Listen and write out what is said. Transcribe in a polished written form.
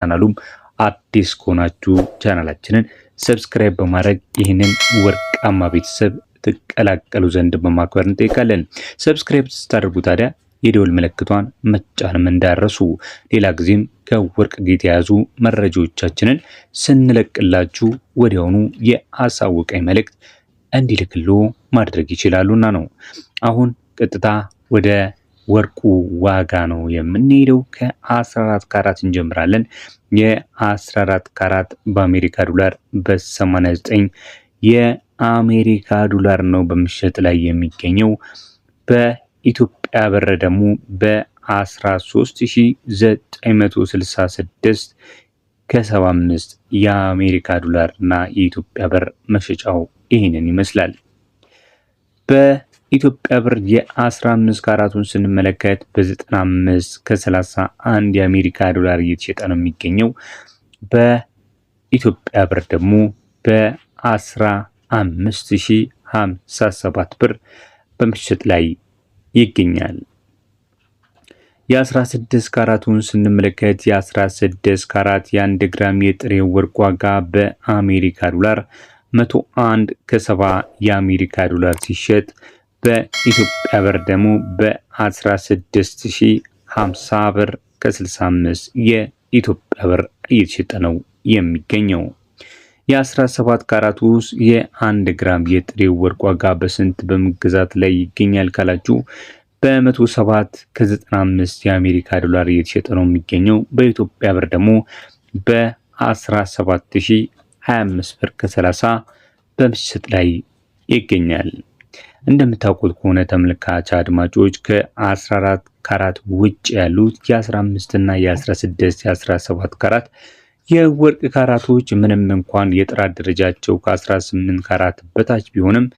ቻናሉም አዲስ ከሆናችሁ ቻናላችንን ሰብስክራይብ በማድረግ ይህንን ወርቃማ ቤተሰብ ተቀላቀሉ ዘንድ በማክበር እንጠይቃለን። ሰብስክራይብ ስታደርጉ ታዲያ የደወል ምልክቷን መጫንም እንዳረሱ ሌላ ጊዜም ከወርቅ ጋር የተያዙ መረጃዎቻችንን ስንለቅላችሁ ወዲያውኑ የአሳውቀኝ መልእክት እንዲልክሉ ማድረግ ይችላሉና ነው። አሁን ቀጥታ ወደ ወርቁ ዋጋ ነው የምንሄደው። ከ14 ካራት እንጀምራለን። የ14 ካራት በአሜሪካ ዶላር በ89 የአሜሪካ ዶላር ነው በመሸጥ ላይ የሚገኘው። በኢትዮጵያ ብር ደግሞ በ13966 ከ75 የአሜሪካ ዶላር እና የኢትዮጵያ ብር መሸጫው ይህንን ይመስላል። በኢትዮጵያ ብር የ15 ካራቱን ስንመለከት በ95 ከ31 የአሜሪካ ዶላር እየተሸጠ ነው የሚገኘው። በኢትዮጵያ ብር ደግሞ በ15057 ብር በመሸጥ ላይ ይገኛል። የ16 ካራቱን ስንመለከት የ16 ካራት የ1 ግራም የጥሬ ወርቅ ዋጋ በአሜሪካ ዶላር 101 ከ70 የአሜሪካ ዶላር ሲሸጥ በኢትዮጵያ ብር ደግሞ በ16050 ብር ከ65 የኢትዮጵያ ብር እየተሸጠ ነው የሚገኘው። የ17 ካራቱ ውስጥ የ1 ግራም የጥሬ ወርቅ ዋጋ በስንት በመገዛት ላይ ይገኛል ካላችሁ በ107 ከ95 የአሜሪካ ዶላር እየተሸጠ ነው የሚገኘው። በኢትዮጵያ ብር ደግሞ በ17025 ብር ከ30 በመሸጥ ላይ ይገኛል። እንደምታውቁት ከሆነ ተመልካች አድማጮች ከ14 ካራት ውጭ ያሉት የ15 እና የ16 የ17 ካራት የወርቅ ካራቶች ምንም እንኳን የጥራት ደረጃቸው ከ18 ካራት በታች ቢሆንም